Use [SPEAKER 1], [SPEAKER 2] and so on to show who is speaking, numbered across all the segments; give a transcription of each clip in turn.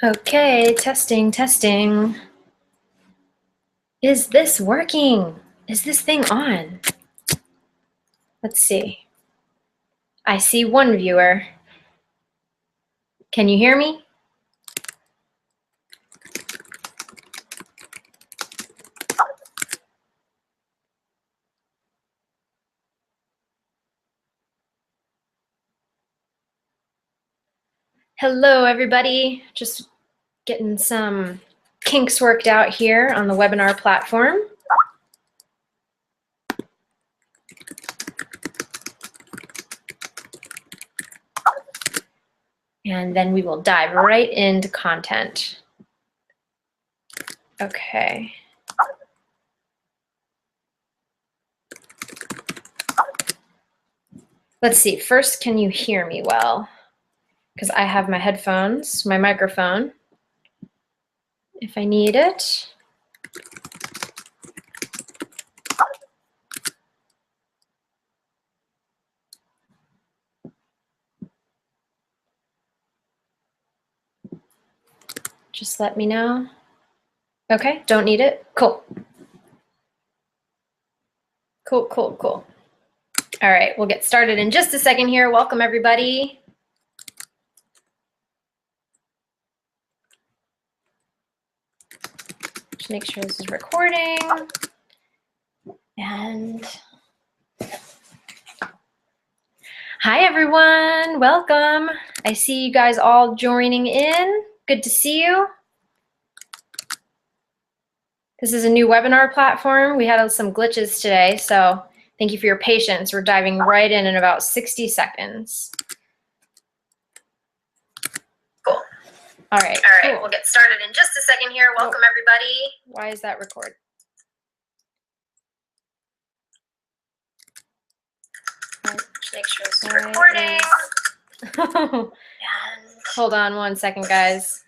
[SPEAKER 1] Okay, testing, testing. Is this working? Is this thing on? Let's see. I see one viewer. Can you hear me? Hello, everybody. Just getting some kinks worked out here on the webinar platform. And then we will dive right into content. Okay. Let's see. First, can you hear me well? Because I have my headphones, my microphone, if I need it. Just let me know. Okay, don't need it? Cool. Cool, cool, cool. All right, we'll get started in just a second here. Welcome, everybody. Just make sure this is recording. And hi, everyone. Welcome. I see you guys all joining in. Good to see you. This is a new webinar platform. We had some glitches today, so thank you for your patience. We're diving right in about 60 seconds. Cool. All right. All right, cool. We'll get started in just a second here. Welcome, everybody. Why is that record? Just make sure this is recording. Hold on one second, guys.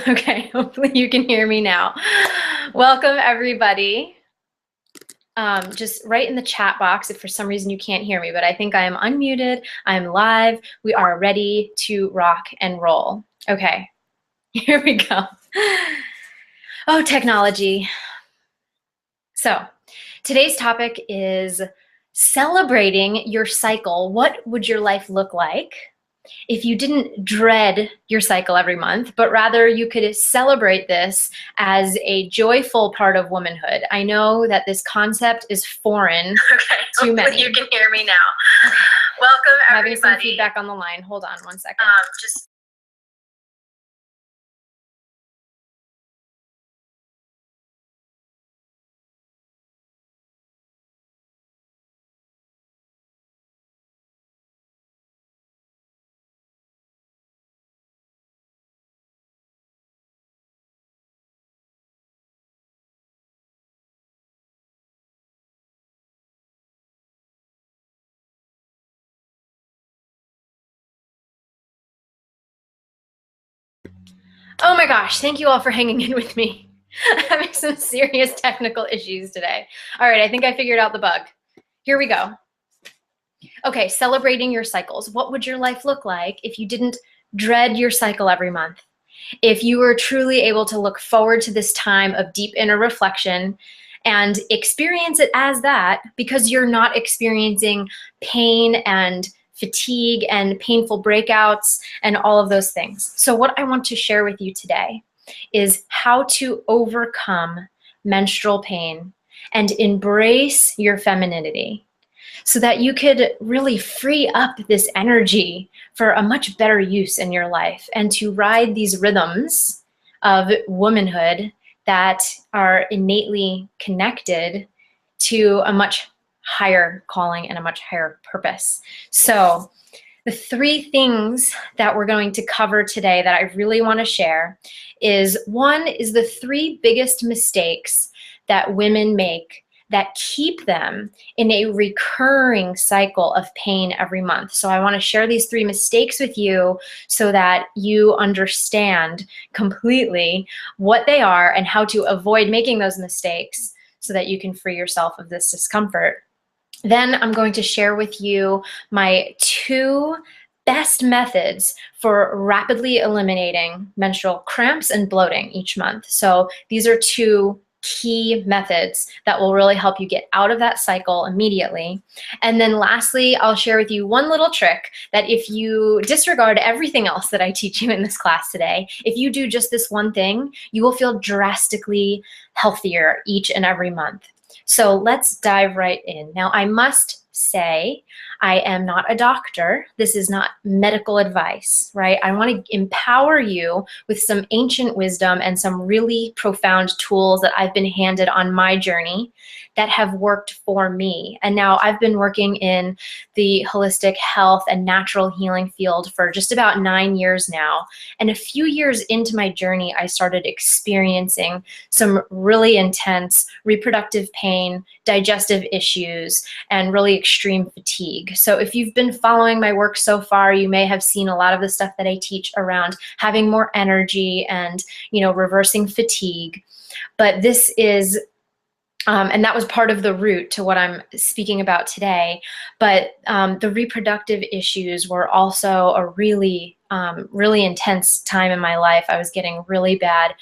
[SPEAKER 1] Okay, hopefully you can hear me now. Welcome, everybody. Just write in the chat box if for some reason you can't hear me, but I think I am unmuted. I'm live. We are ready to rock and roll. Okay, here we go. Oh, technology. So today's topic is celebrating your cycle. What would your life look like if you didn't dread your cycle every month, but rather you could celebrate this as a joyful part of womanhood? I know that this concept is foreign to many. You can hear me now. Welcome, everybody. Having some feedback on the line. Hold on one second. Just Oh my gosh, thank you all for hanging in with me. I'm having some serious technical issues today. All right, I think I figured out the bug. Here we go. Okay, celebrating your cycles. What would your life look like if you didn't dread your cycle every month? If you were truly able to look forward to this time of deep inner reflection and experience it as that, because you're not experiencing pain and fatigue and painful breakouts and all of those things. So what I want to share with you today is how to overcome menstrual pain and embrace your femininity, so that you could really free up this energy for a much better use in your life and to ride these rhythms of womanhood that are innately connected to a much higher calling and a much higher purpose. So the three things that we're going to cover today that I really want to share is, one is the three biggest mistakes that women make that keep them in a recurring cycle of pain every month. So I want to share these three mistakes with you so that you understand completely what they are and how to avoid making those mistakes so that you can free yourself of this discomfort. Then I'm going to share with you my 2 best methods for rapidly eliminating menstrual cramps and bloating each month. So these are 2 key methods that will really help you get out of that cycle immediately. And then lastly, I'll share with you one little trick that if you disregard everything else that I teach you in this class today, if you do just this one thing, you will feel drastically healthier each and every month. So let's dive right in. Now, I must say, I am not a doctor. This is not medical advice, right? I want to empower you with some ancient wisdom and some really profound tools that I've been handed on my journey that have worked for me. And now I've been working in the holistic health and natural healing field for just about 9 years now. And a few years into my journey, I started experiencing some really intense reproductive pain, digestive issues, and really extreme fatigue. So if you've been following my work so far, you may have seen a lot of the stuff that I teach around having more energy and, reversing fatigue. But this is and that was part of the root to what I'm speaking about today. But the reproductive issues were also a really, really intense time in my life. I was getting really bad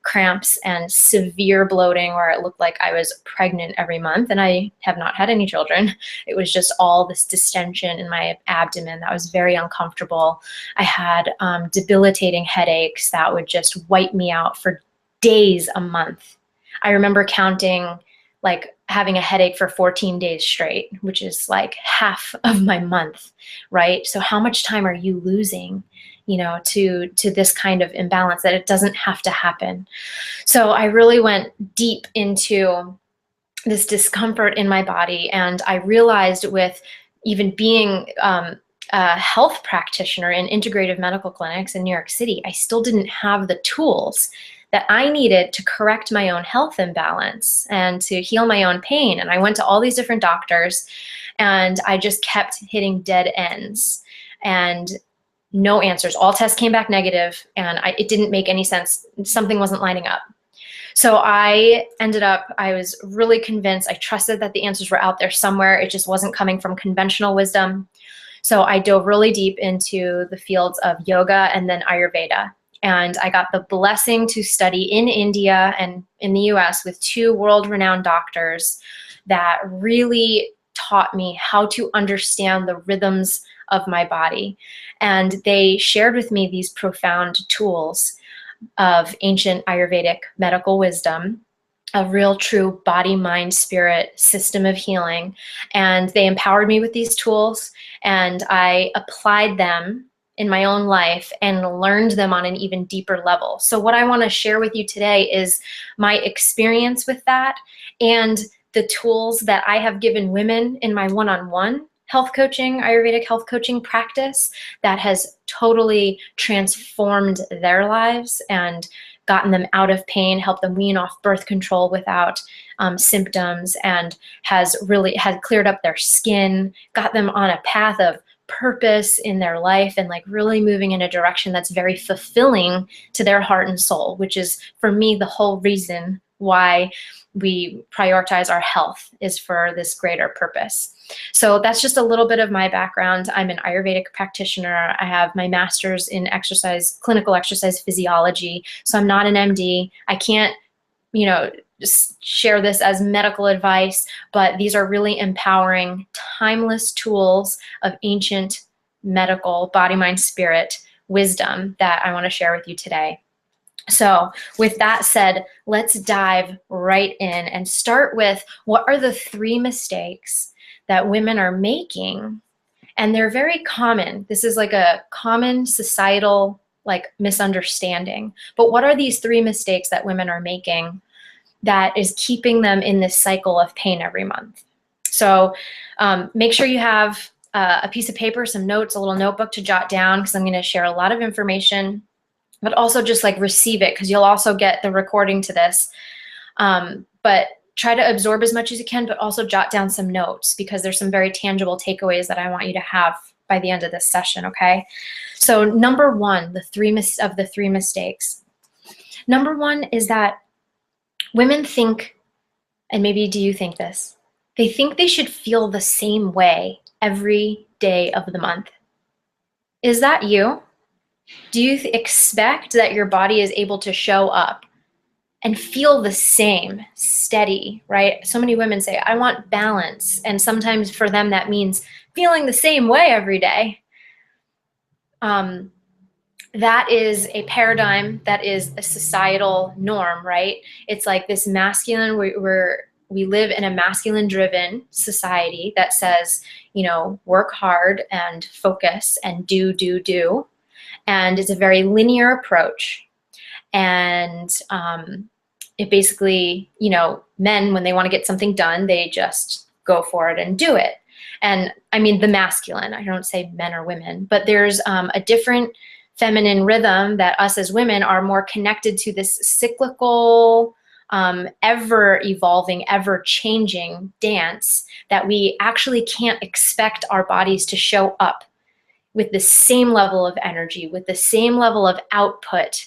[SPEAKER 1] cramps and severe bloating where it looked like I was pregnant every month, and I have not had any children. It was just all this distension in my abdomen that was very uncomfortable. I had debilitating headaches that would just wipe me out for days a month. I remember counting, like, having a headache for 14 days straight, which is like half of my month, right? So how much time are you losing, to this kind of imbalance that it doesn't have to happen? So I really went deep into this discomfort in my body, and I realized, with even being a health practitioner in integrative medical clinics in New York City, I still didn't have the tools that I needed to correct my own health imbalance and to heal my own pain. And I went to all these different doctors, and I just kept hitting dead ends and no answers. All tests came back negative, and it didn't make any sense. Something wasn't lining up. So I was really convinced, I trusted that the answers were out there somewhere. It just wasn't coming from conventional wisdom. So I dove really deep into the fields of yoga and then Ayurveda. And I got the blessing to study in India and in the US with 2 world-renowned doctors that really taught me how to understand the rhythms of my body. And they shared with me these profound tools of ancient Ayurvedic medical wisdom, a real true body, mind, spirit system of healing. And they empowered me with these tools, and I applied them in my own life and learned them on an even deeper level. So what I want to share with you today is my experience with that and the tools that I have given women in my one-on-one health coaching, Ayurvedic health coaching practice that has totally transformed their lives and gotten them out of pain, helped them wean off birth control without symptoms, and had cleared up their skin, got them on a path of purpose in their life and like really moving in a direction that's very fulfilling to their heart and soul, which is for me the whole reason why we prioritize our health, is for this greater purpose. So that's just a little bit of my background. I'm an Ayurvedic practitioner. I have my master's in clinical exercise physiology. So I'm not an MD. I can't, just share this as medical advice, but these are really empowering, timeless tools of ancient medical body, mind, spirit wisdom that I want to share with you today. So with that said, let's dive right in and start with, what are the 3 mistakes that women are making? And they're very common. This is like a common societal misunderstanding. But what are these 3 mistakes that women are making that is keeping them in this cycle of pain every month? So make sure you have a piece of paper, some notes, a little notebook to jot down, because I'm going to share a lot of information, but also just receive it, because you'll also get the recording to this. But try to absorb as much as you can, but also jot down some notes, because there's some very tangible takeaways that I want you to have by the end of this session, okay? So number 1, the 3 mistakes. Number 1 is that women think, and maybe do you think this, they think they should feel the same way every day of the month. Is that you? Do you expect that your body is able to show up and feel the same, steady, right? So many women say, I want balance. And sometimes for them, that means feeling the same way every day. That is a paradigm, that is a societal norm, right? It's like this masculine, we live in a masculine-driven society that says, work hard and focus and do. And it's a very linear approach. And it basically, men, when they want to get something done, they just go for it and do it. And I mean the masculine, I don't say men or women, but there's a different feminine rhythm that us as women are more connected to, this cyclical, ever evolving, ever changing dance that we actually can't expect our bodies to show up with the same level of energy, with the same level of output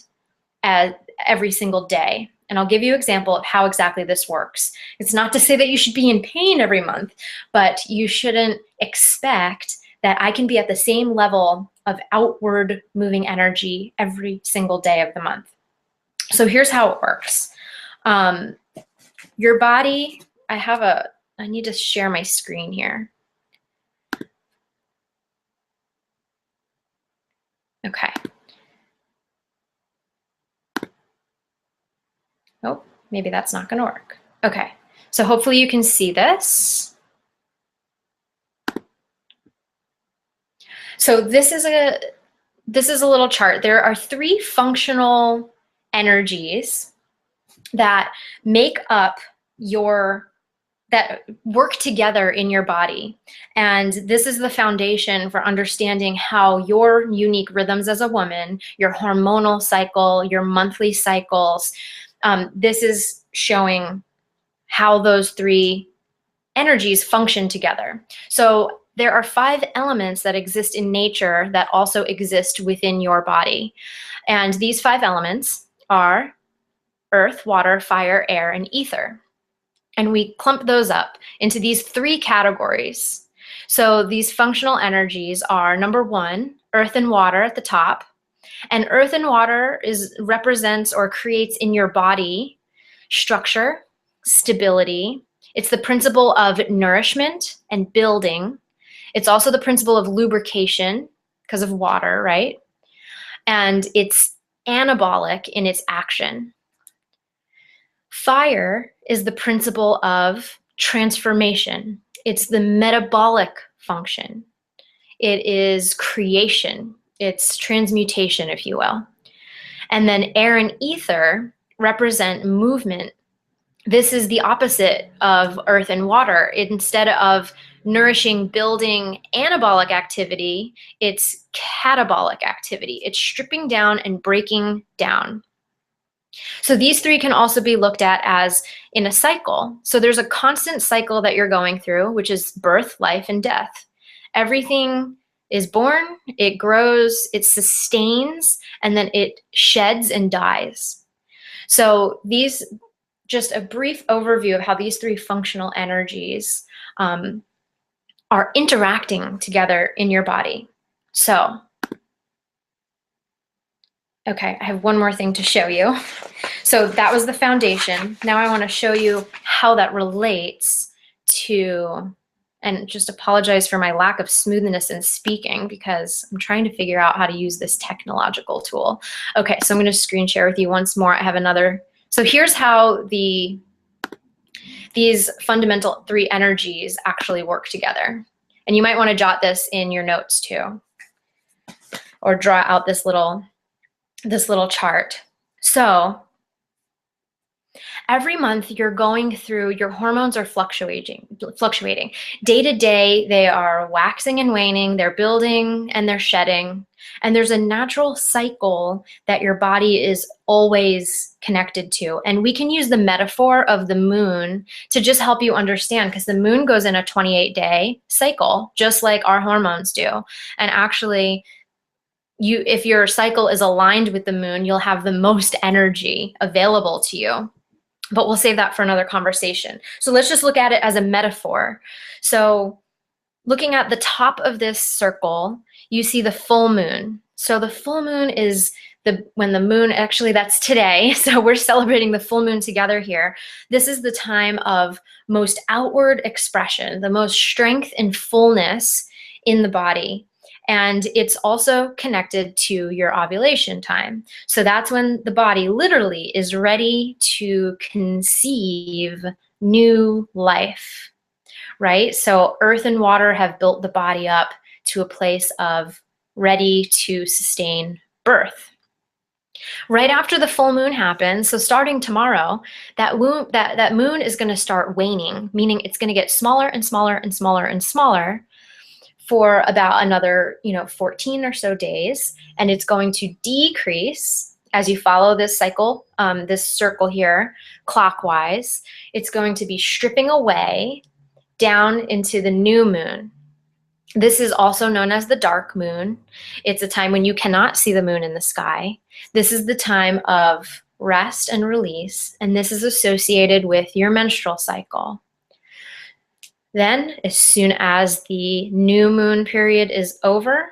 [SPEAKER 1] as every single day. And I'll give you an example of how exactly this works. It's not to say that you should be in pain every month, but you shouldn't expect that I can be at the same level of outward moving energy every single day of the month. So here's how it works. Your body, I need to share my screen here. Okay. Oh, maybe that's not going to work. Okay. So hopefully you can see this. So this is a little chart. There are 3 functional energies that make up that work together in your body. And this is the foundation for understanding how your unique rhythms as a woman, your hormonal cycle, your monthly cycles, this is showing how those 3 energies function together. So there are 5 elements that exist in nature that also exist within your body. And these 5 elements are earth, water, fire, air, and ether. And we clump those up into these 3 categories. So these functional energies are, number 1, earth and water at the top. And earth and water represents or creates in your body structure, stability. It's the principle of nourishment and building. It's also the principle of lubrication because of water, right? And it's anabolic in its action. Fire is the principle of transformation. It's the metabolic function. It is creation. It's transmutation, if you will. And then air and ether represent movement. This is the opposite of earth and water. Instead of nourishing, building anabolic activity, it's catabolic activity. It's stripping down and breaking down. So these 3 can also be looked at as in a cycle. So there's a constant cycle that you're going through, which is birth, life, and death. Everything is born, it grows, it sustains, and then it sheds and dies. So these, just a brief overview of how these three functional energies are interacting together in your body. So, okay, I have one more thing to show you. So that was the foundation. Now I want to show you how that relates to, and just apologize for my lack of smoothness in speaking because I'm trying to figure out how to use this technological tool. Okay, so I'm going to screen share with you once more. I have another. So here's how these fundamental three energies actually work together. And you might want to jot this in your notes too, or draw out this little chart. So every month you're going through, your hormones are fluctuating. Day to day, they are waxing and waning, they're building and they're shedding. And there's a natural cycle that your body is always connected to. And we can use the metaphor of the moon to just help you understand, because the moon goes in a 28-day cycle, just like our hormones do. And actually, if your cycle is aligned with the moon, you'll have the most energy available to you. But we'll save that for another conversation. So let's just look at it as a metaphor. So looking at the top of this circle, you see the full moon. So the full moon is when the moon, actually that's today, so we're celebrating the full moon together here. This is the time of most outward expression, the most strength and fullness in the body. And it's also connected to your ovulation time. So that's when the body literally is ready to conceive new life, right? So earth and water have built the body up to a place of ready to sustain birth. Right after the full moon happens, so starting tomorrow, that moon is going to start waning, meaning it's going to get smaller and smaller and smaller and smaller for about another 14 or so days, and it's going to decrease as you follow this cycle, this circle here, clockwise. It's going to be stripping away down into the new moon. This is also known as the dark moon. It's a time when you cannot see the moon in the sky. This is the time of rest and release, and this is associated with your menstrual cycle. Then, as soon as the new moon period is over,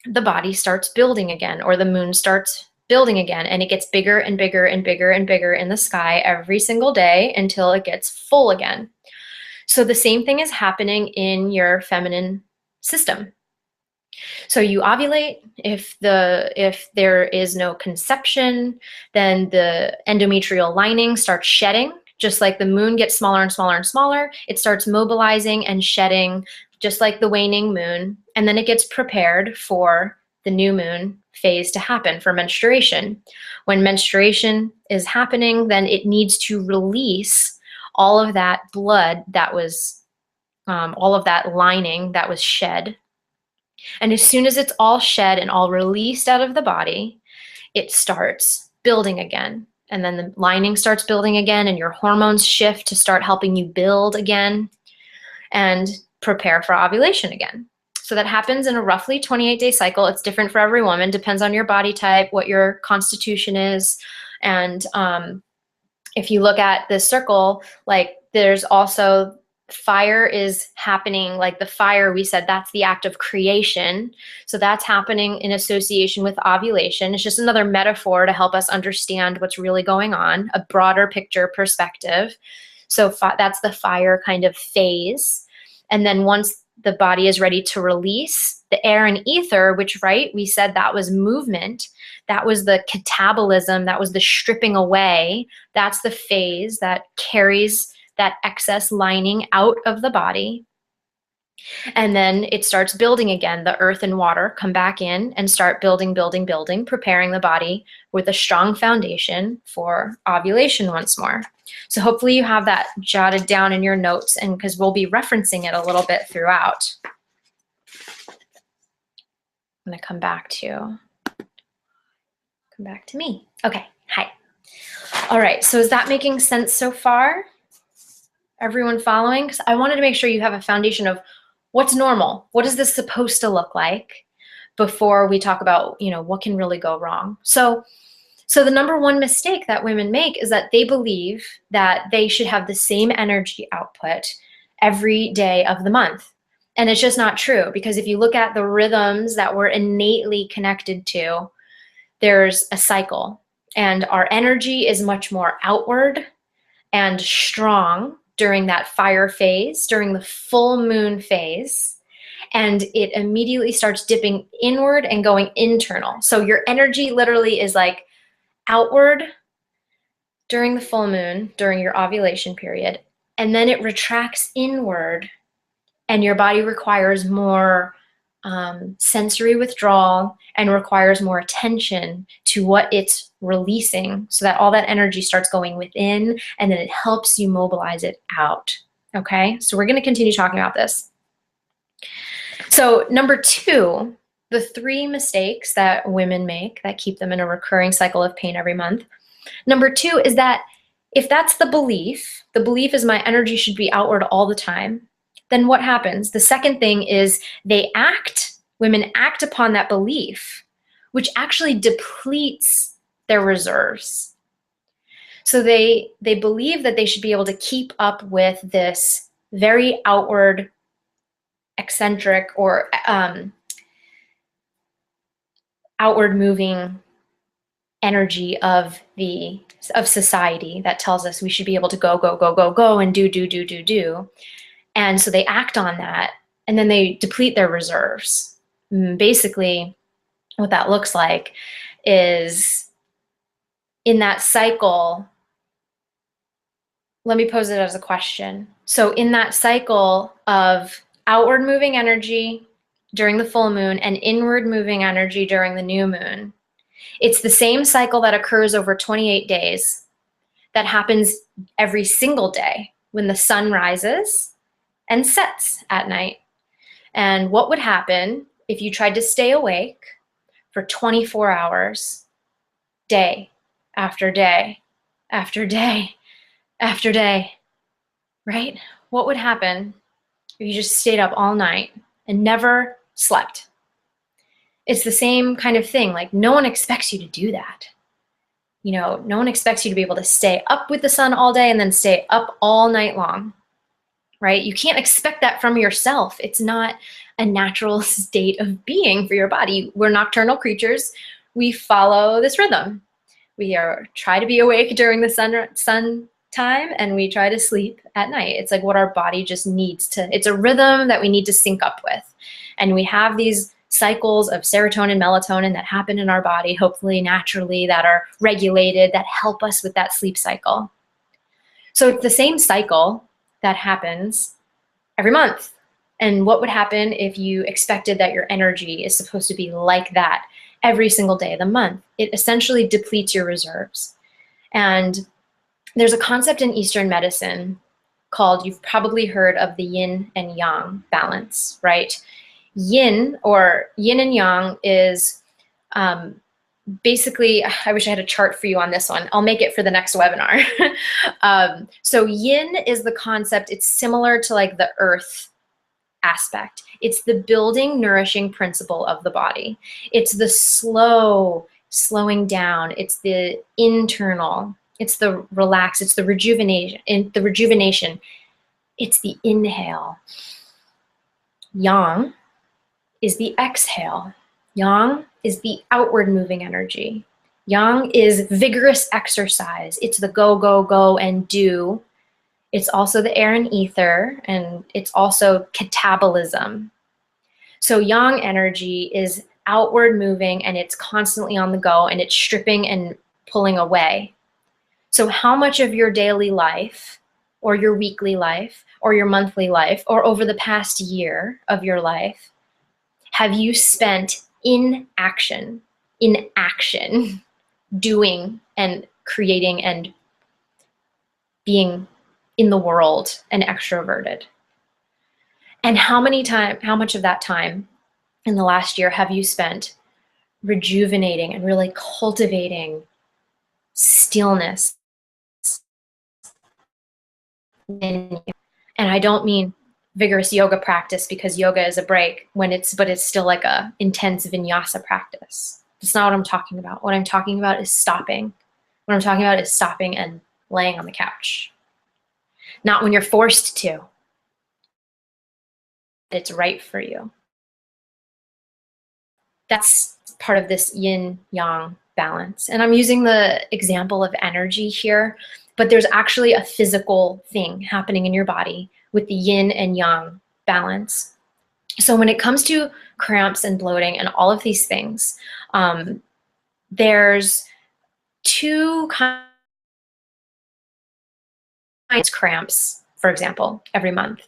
[SPEAKER 1] the body starts building again, or the moon starts building again, and it gets bigger and bigger and bigger and bigger in the sky every single day until it gets full again. So the same thing is happening in your feminine system. So you ovulate. If there is no conception, then the endometrial lining starts shedding. Just like the moon gets smaller and smaller and smaller, it starts mobilizing and shedding, just like the waning moon. And then it gets prepared for the new moon phase to happen, for menstruation. When menstruation is happening, then it needs to release all of that blood that was, all of that lining that was shed. And as soon as it's all shed and all released out of the body, it starts building again. And then the lining starts building again, and your hormones shift to start helping you build again and prepare for ovulation again. So that happens in a roughly 28-day cycle. It's different for every woman, depends on your body type, what your constitution is. And if you look at this circle, like there's also fire is happening, like the fire, we said that's the act of creation. So that's happening in association with ovulation. It's just another metaphor to help us understand what's really going on, a broader picture perspective. So that's the fire kind of phase. And then once the body is ready to release the air and ether, which, right, we said that was movement. That was the catabolism. That was the stripping away. That's the phase that carries that excess lining out of the body. And then it starts building again. The earth and water come back in and start building, building, building, preparing the body with a strong foundation for ovulation once more. So hopefully you have that jotted down in your notes, and because we'll be referencing it a little bit throughout. I'm going to come back to me. Okay, hi. All right, so is that making sense so far? Everyone following? Because I wanted to make sure you have a foundation of what's normal? What is this supposed to look like before we talk about, what can really go wrong? So the number one mistake that women make is that they believe that they should have the same energy output every day of the month. And it's just not true, because if you look at the rhythms that we're innately connected to, there's a cycle, and our energy is much more outward and strong during that fire phase, during the full moon phase, and it immediately starts dipping inward and going internal. So your energy literally is like outward during the full moon, during your ovulation period, and then it retracts inward, and your body requires more sensory withdrawal and requires more attention to what it's releasing, so that all that energy starts going within, and then it helps you mobilize it out. Okay, so we're going to continue talking about this. So number two, the 3 mistakes that women make that keep them in a recurring cycle of pain every month. Number 2 is that if that's the belief is my energy should be outward all the time, then what happens? The second thing is women act upon that belief, which actually depletes their reserves. So they believe that they should be able to keep up with this very outward, eccentric, or outward moving energy of society that tells us we should be able to go and do. And so they act on that, and then they deplete their reserves. Basically, what that looks like is, in that cycle, let me pose it as a question. So in that cycle of outward moving energy during the full moon and inward moving energy during the new moon, it's the same cycle that occurs over 28 days that happens every single day when the sun rises and sets at night. And what would happen if you tried to stay awake for 24 hours, day after day after day after day, right? What would happen if you just stayed up all night and never slept? It's the same kind of thing. Like, no one expects you to do that. No one expects you to be able to stay up with the sun all day and then stay up all night long, right? You can't expect that from yourself. It's not a natural state of being for your body. We're nocturnal creatures. We follow this rhythm. We try to be awake during the sun time, and we try to sleep at night. It's like what our body just needs to, it's a rhythm that we need to sync up with. And we have these cycles of serotonin, melatonin that happen in our body, hopefully naturally, that are regulated, that help us with that sleep cycle. So it's the same cycle that happens every month. And what would happen if you expected that your energy is supposed to be like that every single day of the month? It essentially depletes your reserves. And there's a concept in Eastern medicine called, you've probably heard of the yin and yang balance, right? Yin, or yin and yang, is basically, I wish I had a chart for you on this one. I'll make it for the next webinar. So yin is the concept. It's similar to like the earth aspect. It's the building, nourishing principle of the body. It's the slowing down. It's the internal. It's the relax. It's the rejuvenation. It's the inhale. Yang is the exhale. Yang is the outward moving energy. Yang is vigorous exercise. It's the go and do. It's also the air and ether, and it's also catabolism. So yang energy is outward moving, and it's constantly on the go, and it's stripping and pulling away. So how much of your daily life, or your weekly life, or your monthly life, or over the past year of your life have you spent in action, doing and creating and being in the world and extroverted? And how much of that time in the last year have you spent rejuvenating and really cultivating stillness in you? And I don't mean vigorous yoga practice because yoga is a break but it's still like a intense vinyasa practice. That's not what I'm talking about. What I'm talking about is stopping. What I'm talking about is stopping and laying on the couch. Not when you're forced to. It's right for you. That's part of this yin-yang balance. And I'm using the example of energy here, but there's actually a physical thing happening in your body with the yin and yang balance. So when it comes to cramps and bloating and all of these things, there's two kinds of cramps, for example, every month.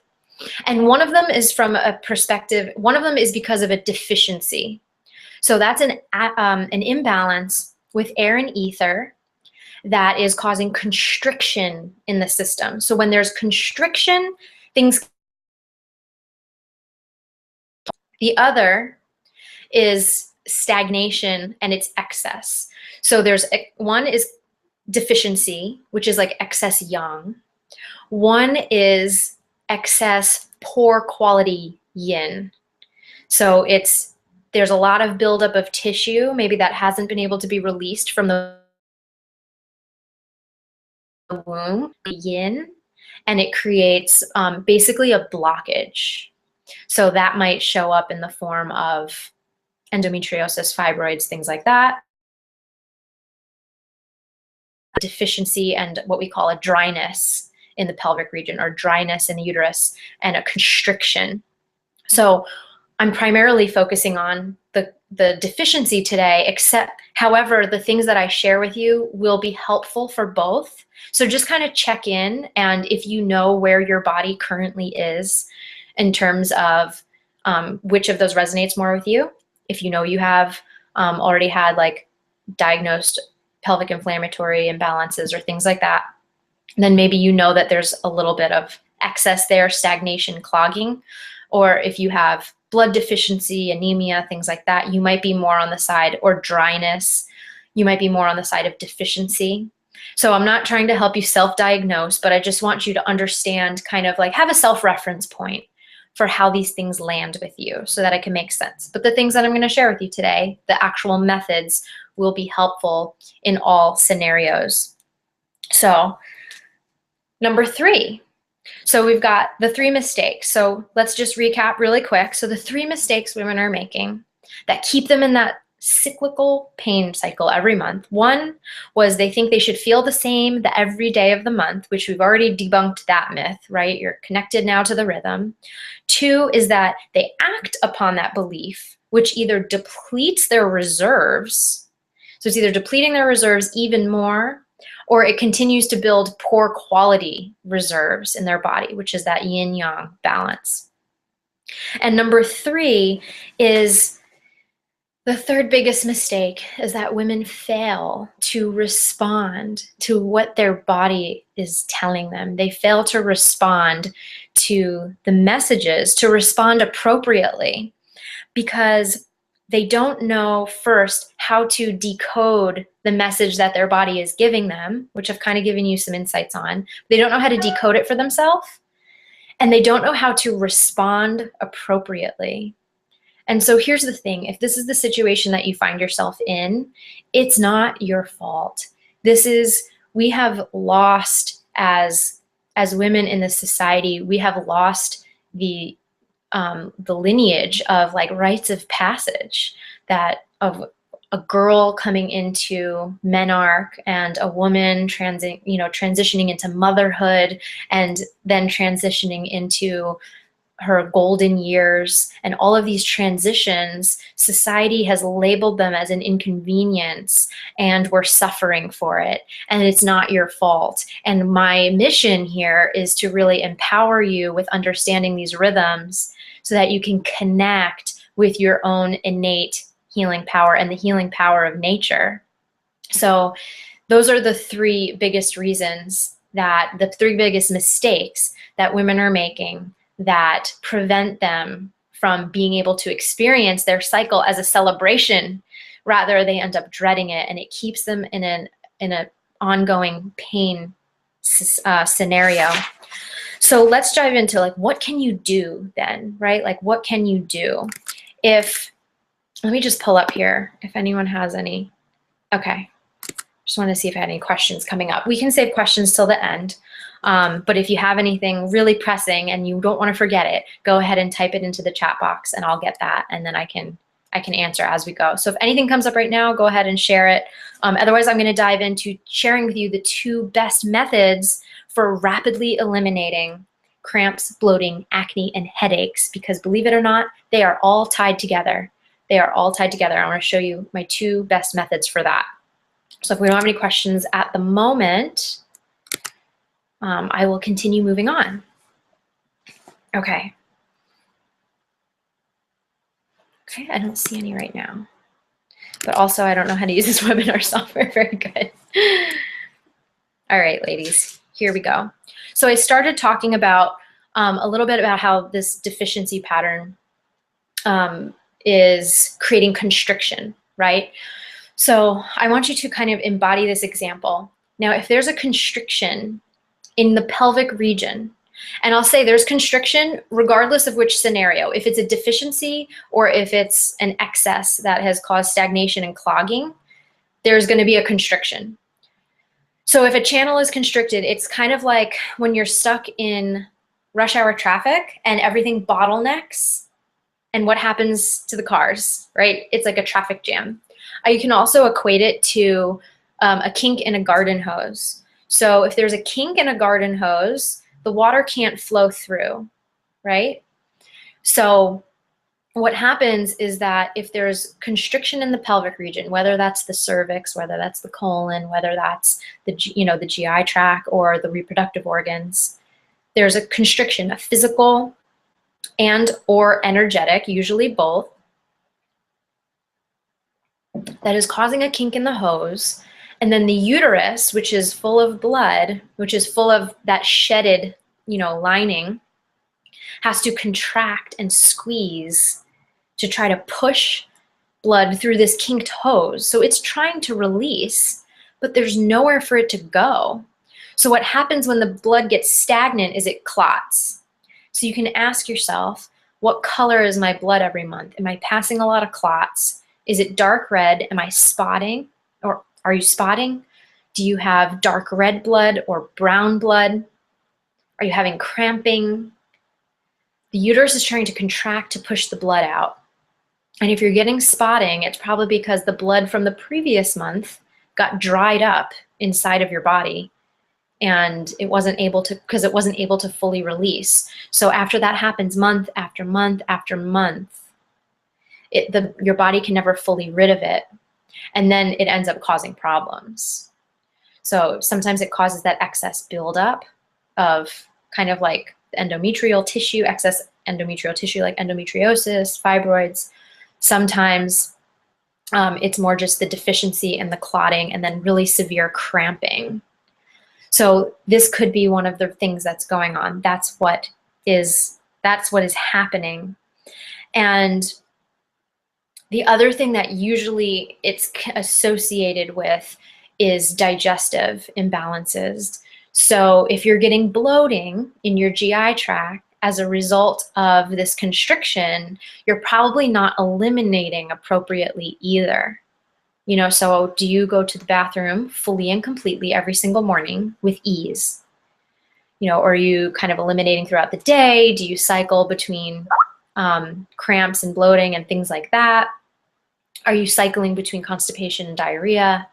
[SPEAKER 1] And one of them is from a perspective, one of them is because of a deficiency. So that's an imbalance with air and ether that is causing constriction in the system. So when there's constriction, things. The other is stagnation and it's excess. So there's one is deficiency, which is like excess yang. One is excess poor quality yin. So there's a lot of buildup of tissue, maybe that hasn't been able to be released from the womb, the yin, and it creates basically a blockage. So that might show up in the form of endometriosis, fibroids, things like that. Deficiency and what we call a dryness in the pelvic region or dryness in the uterus and a constriction. So I'm primarily focusing on the deficiency today, except however, the things that I share with you will be helpful for both. So just kind of check in, and if you know where your body currently is in terms of which of those resonates more with you, if you know you have already had like diagnosed pelvic inflammatory imbalances or things like that, then maybe you know that there's a little bit of excess there, stagnation, clogging. Or if you have blood deficiency, anemia, things like that, you might be more on the side, or dryness, you might be more on the side of deficiency. So I'm not trying to help you self-diagnose, but I just want you to understand, kind of like have a self-reference point for how these things land with you so that it can make sense. But the things that I'm going to share with you today, the actual methods, will be helpful in all scenarios. So number 3. So we've got the 3 mistakes. So let's just recap really quick. So the 3 mistakes women are making that keep them in that cyclical pain cycle every month. 1 was they think they should feel the same every day of the month, which we've already debunked that myth, right? You're connected now to the rhythm. 2 is that they act upon that belief, which either depletes their reserves. So it's either depleting their reserves even more, or it continues to build poor quality reserves in their body, which is that yin-yang balance. And number 3 is the third biggest mistake, is that women fail to respond to what their body is telling them. They fail to respond to the messages, to respond appropriately, because they don't know first how to decode the message that their body is giving them, which I've kind of given you some insights on. They don't know how to decode it for themselves, and they don't know how to respond appropriately. And so here's the thing. If this is the situation that you find yourself in, it's not your fault. We have lost as women in this society, we have lost the lineage of like rites of passage, that of a girl coming into menarche and a woman transitioning into motherhood and then transitioning into her golden years, and all of these transitions, society has labeled them as an inconvenience, and we're suffering for it, and it's not your fault. And my mission here is to really empower you with understanding these rhythms so that you can connect with your own innate healing power and the healing power of nature. So those are the 3 biggest reasons, the 3 biggest mistakes that women are making that prevent them from being able to experience their cycle as a celebration. Rather, they end up dreading it, and it keeps them in an ongoing pain scenario. So let's dive into like, what can you do then, right? Like, what can you do if, let me just pull up here if anyone has any. Okay. Just want to see if I had any questions coming up. We can save questions till the end. But if you have anything really pressing and you don't want to forget it, go ahead and type it into the chat box and I'll get that. And then I can answer as we go. So if anything comes up right now, go ahead and share it. Otherwise, I'm going to dive into sharing with you the 2 best methods for rapidly eliminating cramps, bloating, acne, and headaches, because believe it or not, they are all tied together. They are all tied together. I want to show you my 2 best methods for that. So if we don't have any questions at the moment, I will continue moving on. Okay. Okay, I don't see any right now. But also, I don't know how to use this webinar software very good. All right, ladies, here we go. So I started talking about a little bit about how this deficiency pattern is creating constriction, right? So I want you to kind of embody this example. Now, if there's a constriction in the pelvic region, and I'll say there's constriction regardless of which scenario, if it's a deficiency or if it's an excess that has caused stagnation and clogging, there's going to be a constriction. So if a channel is constricted, it's kind of like when you're stuck in rush hour traffic and everything bottlenecks, and what happens to the cars, right? It's like a traffic jam. You can also equate it to a kink in a garden hose. So if there's a kink in a garden hose, the water can't flow through, right? So what happens is that if there's constriction in the pelvic region, whether that's the cervix, whether that's the colon, whether that's the GI tract or the reproductive organs, there's a constriction, a physical and or energetic, usually both, that is causing a kink in the hose. And then the uterus, which is full of blood, which is full of that shedded, lining, has to contract and squeeze to try to push blood through this kinked hose. So it's trying to release, but there's nowhere for it to go. So what happens when the blood gets stagnant is it clots. So you can ask yourself, what color is my blood every month? Am I passing a lot of clots? Is it dark red? Am I spotting? Or are you spotting? Do you have dark red blood or brown blood? Are you having cramping? The uterus is trying to contract to push the blood out. And if you're getting spotting, it's probably because the blood from the previous month got dried up inside of your body and it wasn't able to fully release. So after that happens month after month after month, your body can never fully rid of it. And then it ends up causing problems. So sometimes it causes that excess buildup of kind of like endometrial tissue, excess endometrial tissue like endometriosis, fibroids. Sometimes it's more just the deficiency and the clotting and then really severe cramping. So this could be one of the things that's going on. That's what is happening. And the other thing that usually it's associated with is digestive imbalances. So if you're getting bloating in your GI tract as a result of this constriction, you're probably not eliminating appropriately either. So do you go to the bathroom fully and completely every single morning with ease? Or are you kind of eliminating throughout the day? Do you cycle between cramps and bloating and things like that? Are you cycling between constipation and diarrhea?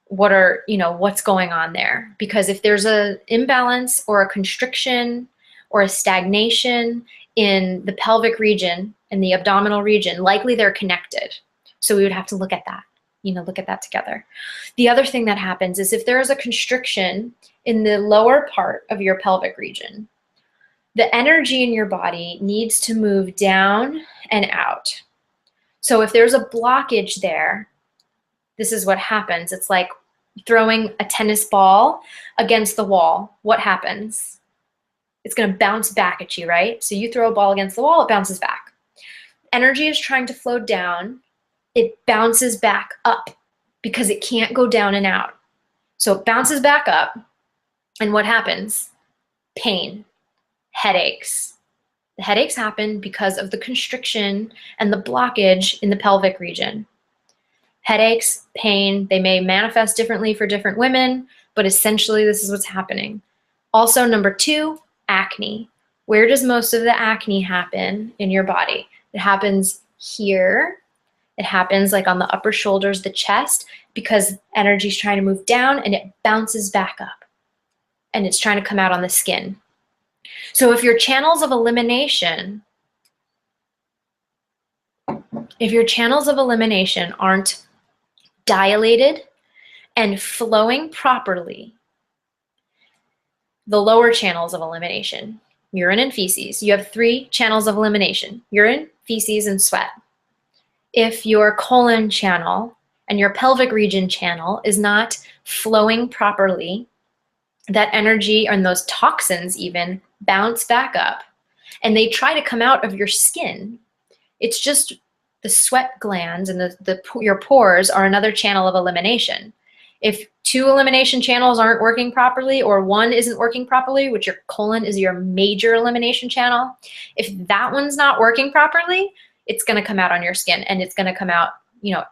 [SPEAKER 1] What's going on there? Because if there's an imbalance or a constriction or a stagnation in the pelvic region and the abdominal region, likely they're connected. So we would have to look at that, look at that together. The other thing that happens is if there is a constriction in the lower part of your pelvic region, the energy in your body needs to move down and out. So if there's a blockage there, this is what happens. It's like throwing a tennis ball against the wall. What happens? It's going to bounce back at you, right? So you throw a ball against the wall, it bounces back. Energy is trying to flow down. It bounces back up because it can't go down and out. So it bounces back up. And what happens? pain, headaches. The headaches happen because of the constriction and the blockage in the pelvic region. Headaches, pain, they may manifest differently for different women, but essentially this is what's happening. Also, number 2, acne. Where does most of the acne happen in your body? It happens here. It happens like on the upper shoulders, the chest, because energy is trying to move down and it bounces back up. And it's trying to come out on the skin. So if your channels of elimination aren't dilated and flowing properly, the lower channels of elimination, urine and feces, you have 3 channels of elimination: urine, feces, and sweat. If your colon channel and your pelvic region channel is not flowing properly, that energy and those toxins even bounce back up and they try to come out of your skin. It's just the sweat glands and your pores are another channel of elimination. If 2 elimination channels aren't working properly, or 1 isn't working properly, which your colon is your major elimination channel, if that one's not working properly, it's going to come out on your skin, and it's going to come out,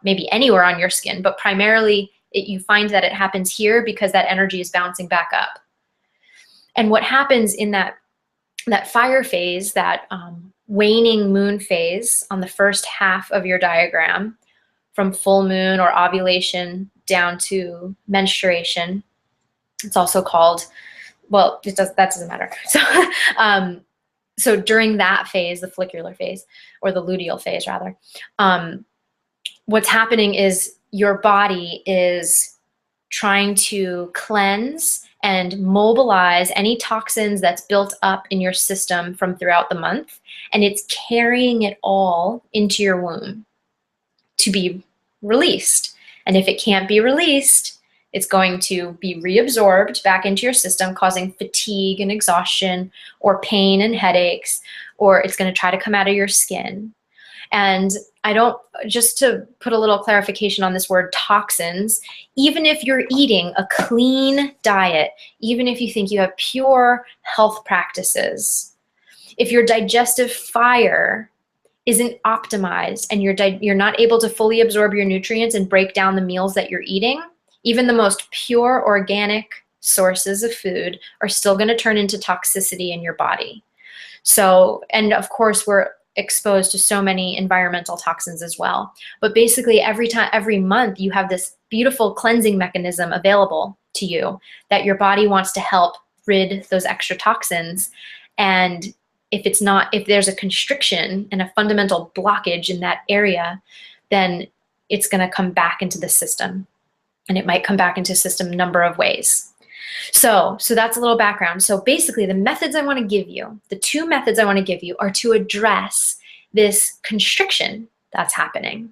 [SPEAKER 1] maybe anywhere on your skin, but primarily you find that it happens here because that energy is bouncing back up. And what happens in that fire phase, that waning moon phase on the first half of your diagram, from full moon or ovulation down to menstruation, it's also called, well, that doesn't matter. So during that phase, the follicular phase, or the luteal phase rather, what's happening is your body is trying to cleanse and mobilize any toxins that's built up in your system from throughout the month, and it's carrying it all into your womb to be released. And if it can't be released, it's going to be reabsorbed back into your system, causing fatigue and exhaustion, or pain and headaches, or it's going to try to come out of your skin. And just to put a little clarification on this word toxins, even if you're eating a clean diet, even if you think you have pure health practices, if your digestive fire isn't optimized and you're not able to fully absorb your nutrients and break down the meals that you're eating, even the most pure organic sources of food are still going to turn into toxicity in your body. So, and of course, we're exposed to so many environmental toxins as well. But basically every month you have this beautiful cleansing mechanism available to you that your body wants to help rid those extra toxins. And if there's a constriction and a fundamental blockage in that area, then it's going to come back into the system, and it might come back into the system a number of ways. So that's a little background. So basically the methods I want to give you, the 2 methods I want to give you, are to address this constriction that's happening.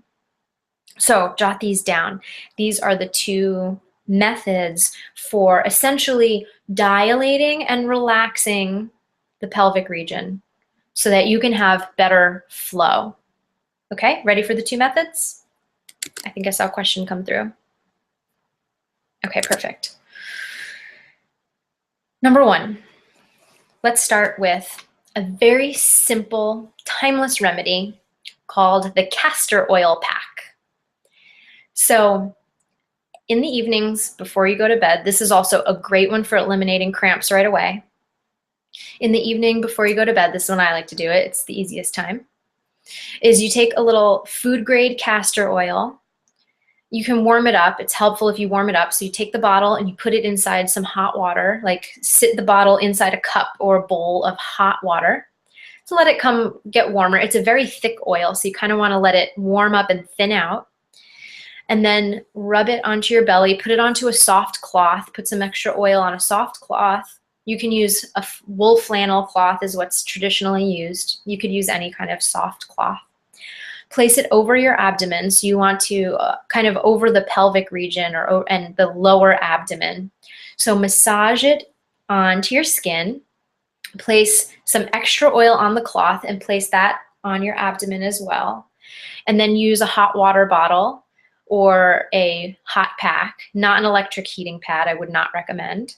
[SPEAKER 1] So jot these down. These are the 2 methods for essentially dilating and relaxing the pelvic region so that you can have better flow. Okay, ready for the 2 methods? I think I saw a question come through. Okay, perfect. Number 1, let's start with a very simple, timeless remedy called the castor oil pack. So in the evenings before you go to bed, this is also a great one for eliminating cramps right away. In the evening before you go to bed, this is when I like to do it, it's the easiest time, is you take a little food grade castor oil. You can warm it up. It's helpful if you warm it up. So you take the bottle and you put it inside some hot water, like sit the bottle inside a cup or a bowl of hot water to let it get warmer. It's a very thick oil, so you kind of want to let it warm up and thin out. And then rub it onto your belly, put it onto a soft cloth, put some extra oil on a soft cloth. You can use a wool flannel cloth is what's traditionally used. You could use any kind of soft cloth. Place it over your abdomen. So you want to kind of over the pelvic region and the lower abdomen. So massage it onto your skin. Place some extra oil on the cloth and place that on your abdomen as well. And then use a hot water bottle or a hot pack, not an electric heating pad, I would not recommend,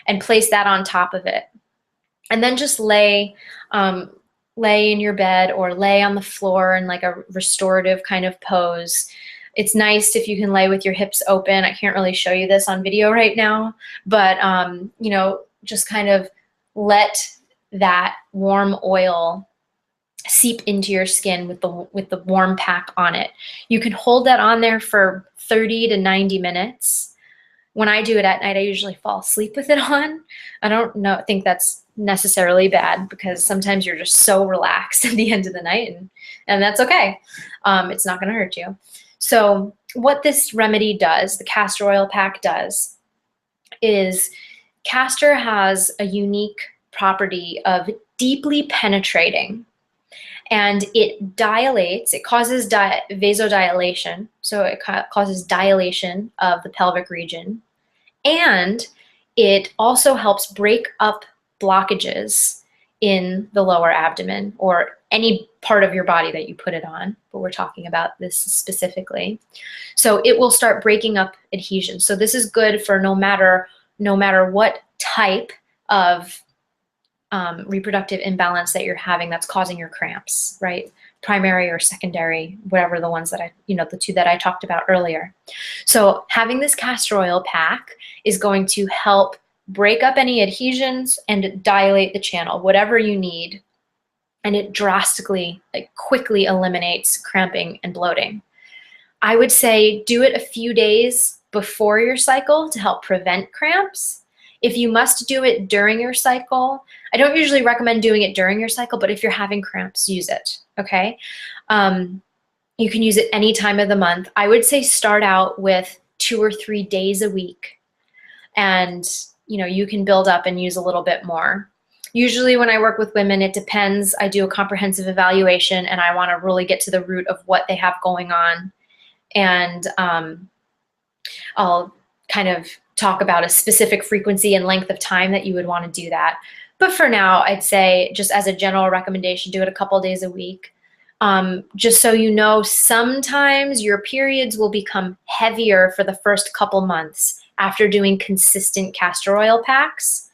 [SPEAKER 1] and place that on top of it. And then just lay in your bed or lay on the floor in like a restorative kind of pose. It's nice if you can lay with your hips open. I can't really show you this on video right now, but you know, just kind of let that warm oil seep into your skin with the warm pack on it. You can hold that on there for 30 to 90 minutes. When I do it at night, I usually fall asleep with it on. I don't think that's necessarily bad because sometimes you're just so relaxed at the end of the night, and that's okay. It's not going to hurt you. So what this remedy does, the castor oil pack does, is castor has a unique property of deeply penetrating, and it dilates, it causes vasodilation, so it causes dilation of the pelvic region, and it also helps break up blockages in the lower abdomen or any part of your body that you put it on, but we're talking about this specifically. So it will start breaking up adhesions. So this is good for no matter what type of reproductive imbalance that you're having that's causing your cramps, right? Primary or secondary, whatever the ones that the two that I talked about earlier. So having this castor oil pack is going to help break up any adhesions and dilate the channel, whatever you need. And it drastically, like quickly eliminates cramping and bloating. I would say do it a few days before your cycle to help prevent cramps. If you must do it during your cycle, I don't usually recommend doing it during your cycle, but if you're having cramps, use it, okay? You can use it any time of the month. I would say start out with 2 or 3 days a week, and you can build up and use a little bit more. Usually when I work with women, it depends. I do a comprehensive evaluation, and I want to really get to the root of what they have going on, and I'll kind of talk about a specific frequency and length of time that you would want to do that. But for now, I'd say just as a general recommendation, do it a couple days a week. Just so you know, sometimes your periods will become heavier for the first couple months after doing consistent castor oil packs.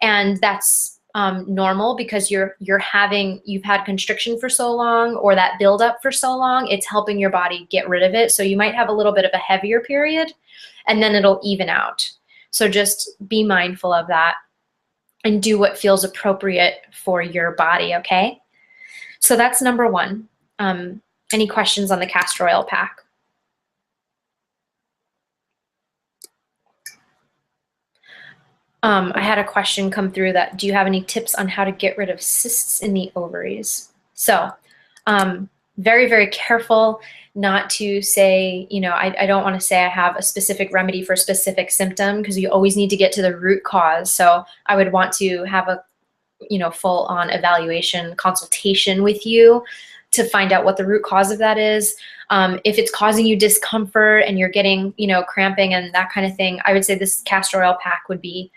[SPEAKER 1] And that's normal because you've had constriction for so long, or that buildup for so long, it's helping your body get rid of it. So you might have a little bit of a heavier period, and then it'll even out. So just be mindful of that and do what feels appropriate for your body, okay? So that's number one. Any questions on the castor oil pack? I had a question come through that, do you have any tips on how to get rid of cysts in the ovaries? So very, very careful not to say, I don't want to say I have a specific remedy for a specific symptom, because you always need to get to the root cause. So I would want to have a, full-on evaluation consultation with you to find out what the root cause of that is. If it's causing you discomfort and you're getting, cramping and that kind of thing, I would say this castor oil pack would be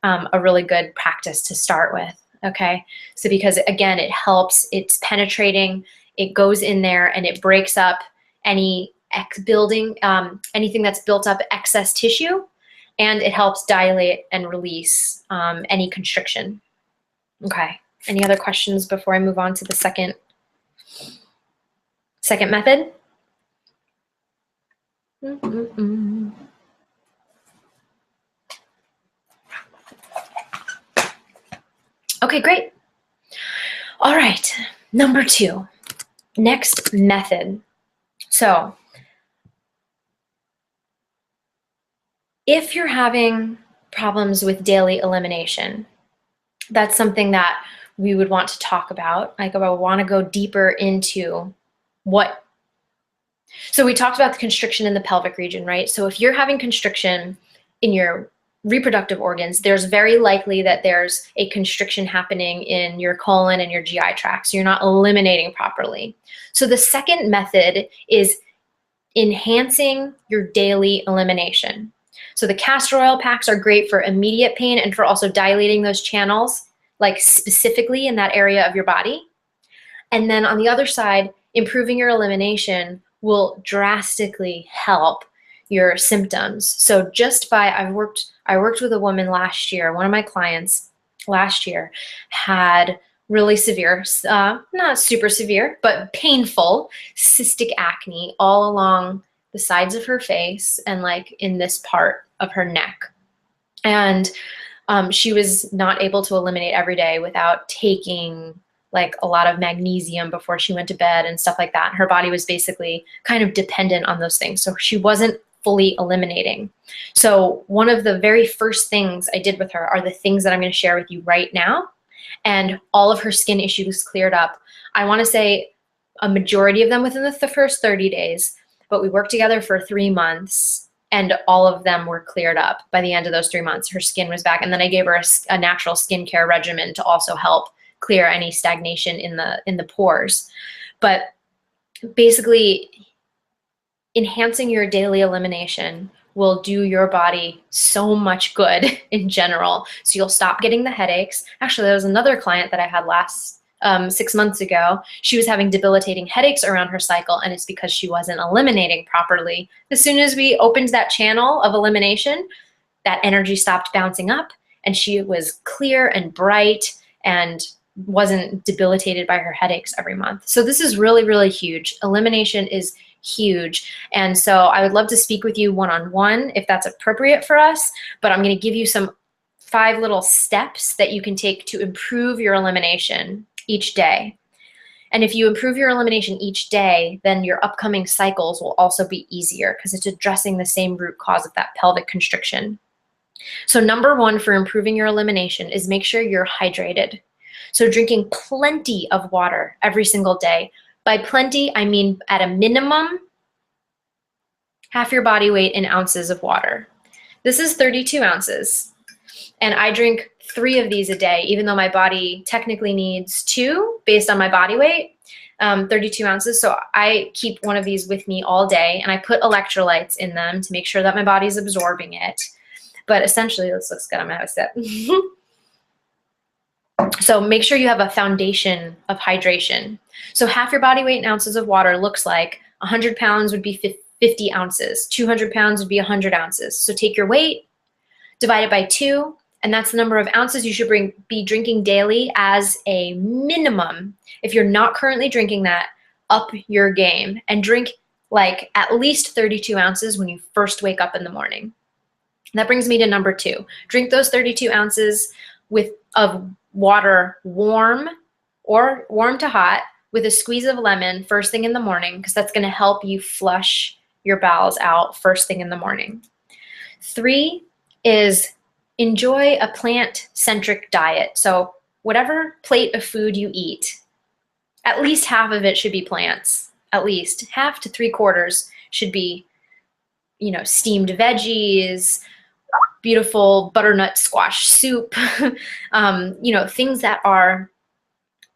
[SPEAKER 1] a really good practice to start with, okay? So because again, it helps, it's penetrating, it goes in there and it breaks up any anything that's built up excess tissue, and it helps dilate and release any constriction. Okay, any other questions before I move on to the second method? Okay, great. All right, number 2, next method. So if you're having problems with daily elimination, that's something that we would want to talk about. Like, I want to go deeper into what. So we talked about the constriction in the pelvic region, right? So if you're having constriction in your reproductive organs, there's very likely that there's a constriction happening in your colon and your GI tract. So you're not eliminating properly. So the second method is enhancing your daily elimination. So the castor oil packs are great for immediate pain and for also dilating those channels, like specifically in that area of your body. And then on the other side, improving your elimination will drastically help your symptoms. So just by, I worked with a woman last year, one of my clients, last year had really severe, not super severe, but painful cystic acne all along the sides of her face and like in this part of her neck. And she was not able to eliminate every day without taking like a lot of magnesium before she went to bed and stuff like that. Her body was basically kind of dependent on those things. So she wasn't fully eliminating. So one of the very first things I did with her are the things that I'm going to share with you right now. And all of her skin issues cleared up. I want to say a majority of them within the first 30 days, but we worked together for 3 months and all of them were cleared up by the end of those 3 months. Her skin was back. And then I gave her a natural skincare regimen to also help clear any stagnation in the pores. But basically, enhancing your daily elimination will do your body so much good in general. So you'll stop getting the headaches. Actually, there was another client that I had last 6 months ago. She was having debilitating headaches around her cycle, and it's because she wasn't eliminating properly. As soon as we opened that channel of elimination, that energy stopped bouncing up, and she was clear and bright and wasn't debilitated by her headaches every month. So this is really, really huge. Elimination is huge. And so I would love to speak with you one-on-one if that's appropriate for us, but I'm going to give you some 5 little steps that you can take to improve your elimination each day. And if you improve your elimination each day, then your upcoming cycles will also be easier because it's addressing the same root cause of that pelvic constriction. So number 1 for improving your elimination is make sure you're hydrated. So drinking plenty of water every single day. By plenty, I mean at a minimum, half your body weight in ounces of water. This is 32 ounces. And I drink 3 of these a day, even though my body technically needs 2 based on my body weight, 32 ounces. So I keep one of these with me all day, and I put electrolytes in them to make sure that my body's absorbing it. But essentially, this looks good. I'm gonna have a sip. So make sure you have a foundation of hydration. So half your body weight in ounces of water looks like 100 pounds would be 50 ounces. 200 pounds would be 100 ounces. So take your weight, divide it by 2, and that's the number of ounces you should be drinking daily as a minimum. If you're not currently drinking that, up your game and drink like at least 32 ounces when you first wake up in the morning. That brings me to number 2. Drink those 32 ounces of water warm or warm to hot with a squeeze of lemon first thing in the morning, because that's going to help you flush your bowels out first thing in the morning. 3 is enjoy a plant-centric diet. So whatever plate of food you eat, at least half of it should be plants. At least half to 3/4 should be, steamed veggies, beautiful butternut squash soup, things that are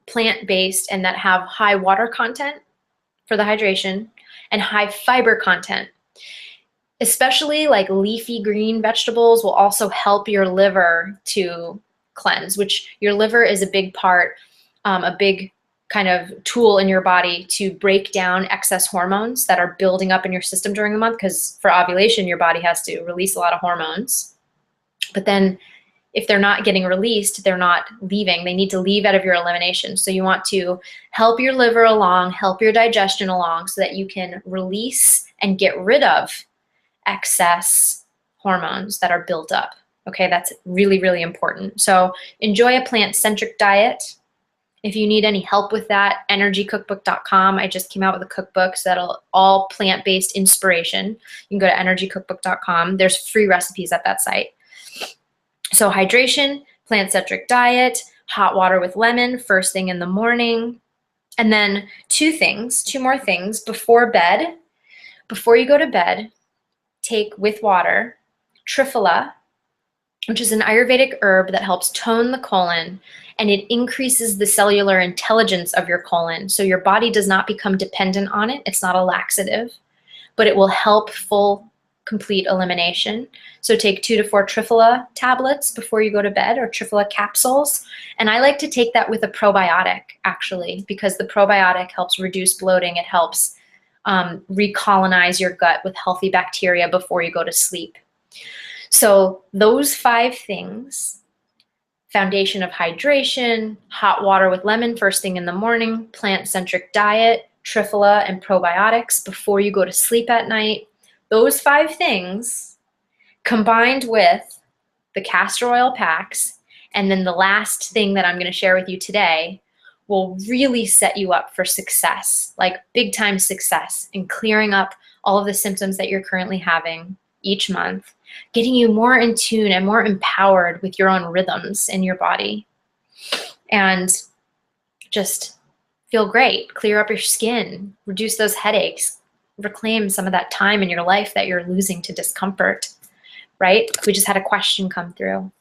[SPEAKER 1] plant-based and that have high water content for the hydration and high fiber content. Especially like leafy green vegetables will also help your liver to cleanse, which your liver is a big part, a big kind of tool in your body to break down excess hormones that are building up in your system during the month, because for ovulation, your body has to release a lot of hormones. But then if they're not getting released, they're not leaving. They need to leave out of your elimination. So you want to help your liver along, help your digestion along so that you can release and get rid of excess hormones that are built up. Okay, that's really, really important. So enjoy a plant-centric diet. If you need any help with that, energycookbook.com. I just came out with a cookbook, so that'll all plant-based inspiration. You can go to energycookbook.com. There's free recipes at that site. So hydration, plant-centric diet, hot water with lemon first thing in the morning. And then 2 more things before bed. Before you go to bed, take with water triphala, which is an Ayurvedic herb that helps tone the colon, and it increases the cellular intelligence of your colon. So your body does not become dependent on it. It's not a laxative, but it will help full, complete elimination. So take 2 to 4 triphala tablets before you go to bed, or triphala capsules. And I like to take that with a probiotic, actually, because the probiotic helps reduce bloating. It helps recolonize your gut with healthy bacteria before you go to sleep. So those 5 things foundation of hydration, hot water with lemon first thing in the morning, plant-centric diet, triphala and probiotics before you go to sleep at night. Those 5 things combined with the castor oil packs, and then the last thing that I'm going to share with you today will really set you up for success, like big time success in clearing up all of the symptoms that you're currently having each month, getting you more in tune and more empowered with your own rhythms in your body, and just feel great, clear up your skin, reduce those headaches, reclaim some of that time in your life that you're losing to discomfort, right? We just had a question come through.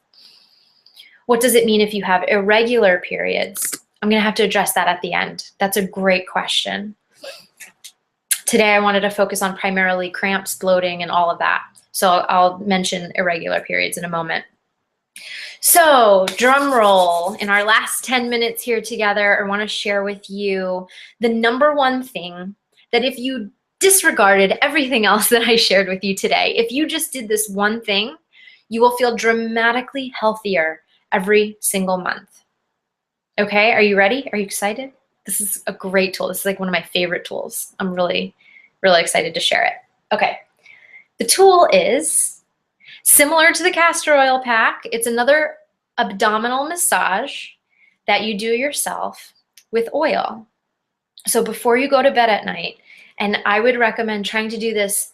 [SPEAKER 1] What does it mean if you have irregular periods? I'm going to have to address that at the end. That's a great question. Today I wanted to focus on primarily cramps, bloating, and all of that. So I'll mention irregular periods in a moment. So drum roll. In our last 10 minutes here together, I want to share with you the number one thing that if you disregarded everything else that I shared with you today, if you just did this one thing, you will feel dramatically healthier every single month. Okay, are you ready? Are you excited? This is a great tool. This is like one of my favorite tools. I'm really, really excited to share it. Okay, the tool is similar to the castor oil pack. It's another abdominal massage that you do yourself with oil. So before you go to bed at night, and I would recommend trying to do this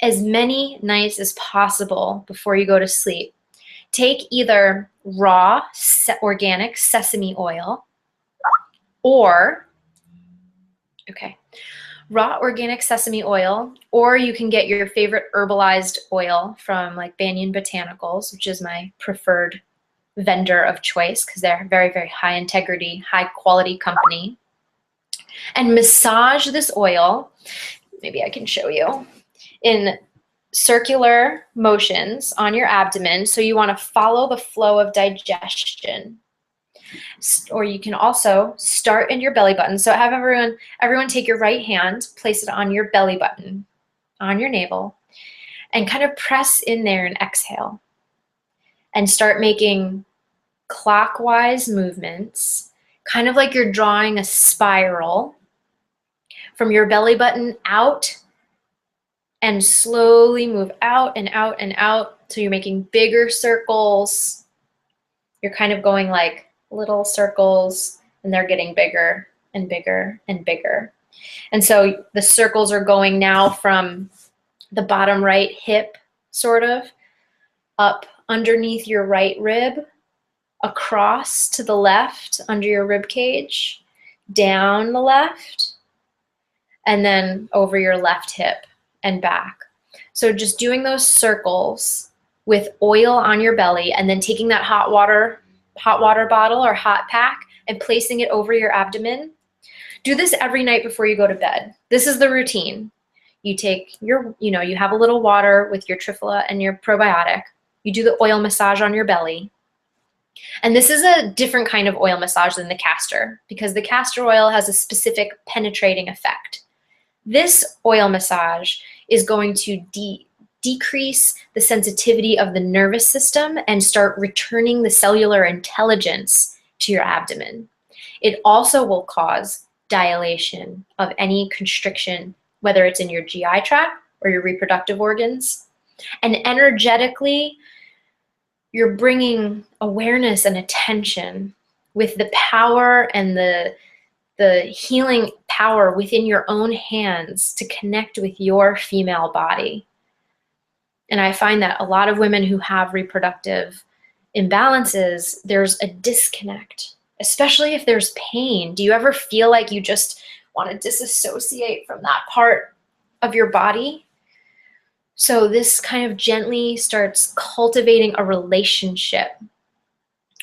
[SPEAKER 1] as many nights as possible before you go to sleep, take either raw organic sesame oil or, raw organic sesame oil, or you can get your favorite herbalized oil from like Banyan Botanicals, which is my preferred vendor of choice because they're a very, very high integrity, high quality company. And massage this oil, maybe I can show you, in circular motions on your abdomen. So you want to follow the flow of digestion. Or you can also start in your belly button. So have everyone take your right hand, place it on your belly button, on your navel, and kind of press in there and exhale. And start making clockwise movements, kind of like you're drawing a spiral from your belly button out, and slowly move out and out and out. So you're making bigger circles. You're kind of going like little circles, and they're getting bigger and bigger and bigger. And so the circles are going now from the bottom right hip, sort of, up underneath your right rib, across to the left under your rib cage, down the left, and then over your left hip and back. So just doing those circles with oil on your belly, and then taking that hot water bottle or hot pack and placing it over your abdomen. Do this every night before you go to bed. This is the routine. You take your, you have a little water with your triphala and your probiotic. You do the oil massage on your belly. And this is a different kind of oil massage than the castor, because the castor oil has a specific penetrating effect. This oil massage is going to decrease the sensitivity of the nervous system and start returning the cellular intelligence to your abdomen. It also will cause dilation of any constriction, whether it's in your GI tract or your reproductive organs. And energetically, you're bringing awareness and attention with the power and the healing power within your own hands to connect with your female body. And I find that a lot of women who have reproductive imbalances, there's a disconnect, especially if there's pain. Do you ever feel like you just want to disassociate from that part of your body? So this kind of gently starts cultivating a relationship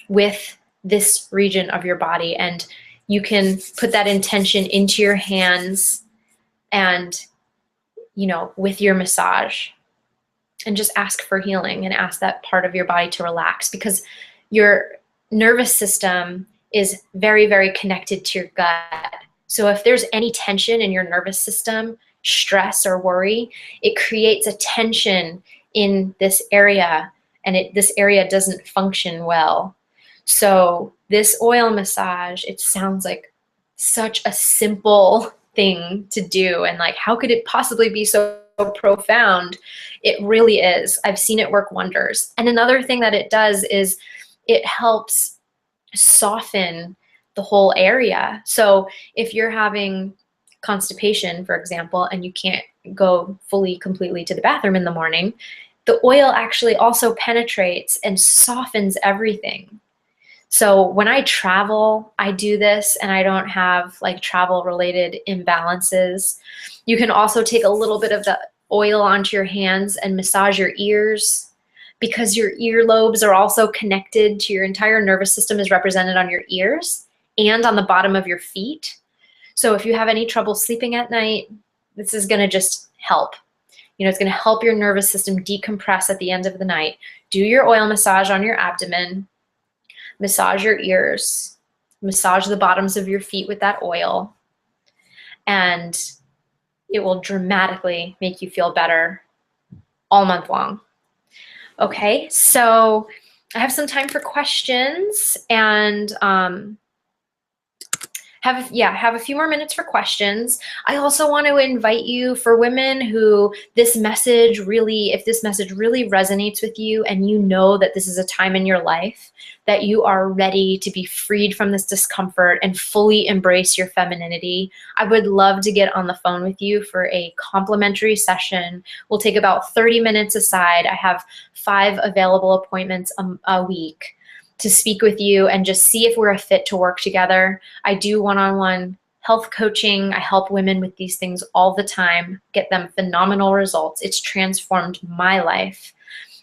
[SPEAKER 1] with this region of your body, and you can put that intention into your hands and, with your massage, and just ask for healing and ask that part of your body to relax, because your nervous system is very, very connected to your gut. So if there's any tension in your nervous system, stress or worry, it creates a tension in this area, and this area doesn't function well. So this oil massage, it sounds like such a simple thing to do, and like, how could it possibly be so profound? It really is. I've seen it work wonders. And another thing that it does is it helps soften the whole area. So if you're having constipation, for example, and you can't go fully, completely to the bathroom in the morning, the oil actually also penetrates and softens everything. So when I travel, I do this, and I don't have like travel related imbalances. You can also take a little bit of the oil onto your hands and massage your ears, because your earlobes are also connected to your entire nervous system, is represented on your ears and on the bottom of your feet. So if you have any trouble sleeping at night, this is going to just help. You know, it's going to help your nervous system decompress at the end of the night. Do your oil massage on your abdomen. Massage your ears, massage the bottoms of your feet with that oil, and it will dramatically make you feel better all month long. Okay, so I have some time for questions, and have a few more minutes for questions. I also want to invite you, for women who if this message really resonates with you, and you know that this is a time in your life that you are ready to be freed from this discomfort and fully embrace your femininity, I would love to get on the phone with you for a complimentary session. We'll take about 30 minutes aside. I have 5 available appointments a week to speak with you and just see if we're a fit to work together. I do one-on-one health coaching. I help women with these things all the time, get them phenomenal results. It's transformed my life.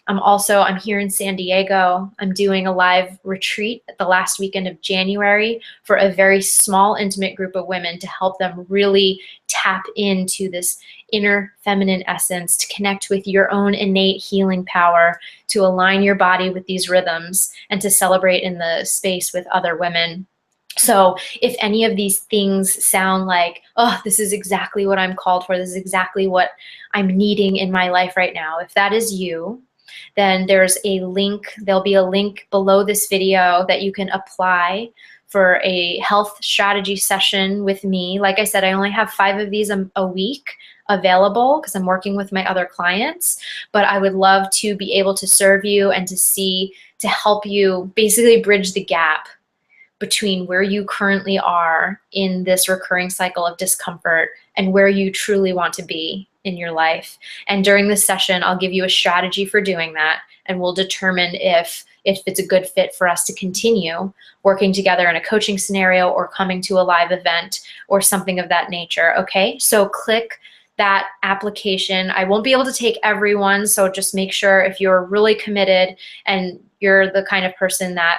[SPEAKER 1] I'm here in San Diego. I'm doing a live retreat at the last weekend of January for a very small, intimate group of women to help them really tap into this inner feminine essence, to connect with your own innate healing power, to align your body with these rhythms, and to celebrate in the space with other women. So if any of these things sound like, oh, this is exactly what I'm called for, this is exactly what I'm needing in my life right now, if that is you, then there's a link. There'll be a link below this video that you can apply for a health strategy session with me. Like I said, I only have 5 of these a week available because I'm working with my other clients, but I would love to be able to serve you and to help you basically bridge the gap between where you currently are in this recurring cycle of discomfort and where you truly want to be in your life. And during this session, I'll give you a strategy for doing that, and we'll determine if it's a good fit for us to continue working together in a coaching scenario or coming to a live event or something of that nature. Okay, so click that application. I won't be able to take everyone, so just make sure if you're really committed and you're the kind of person that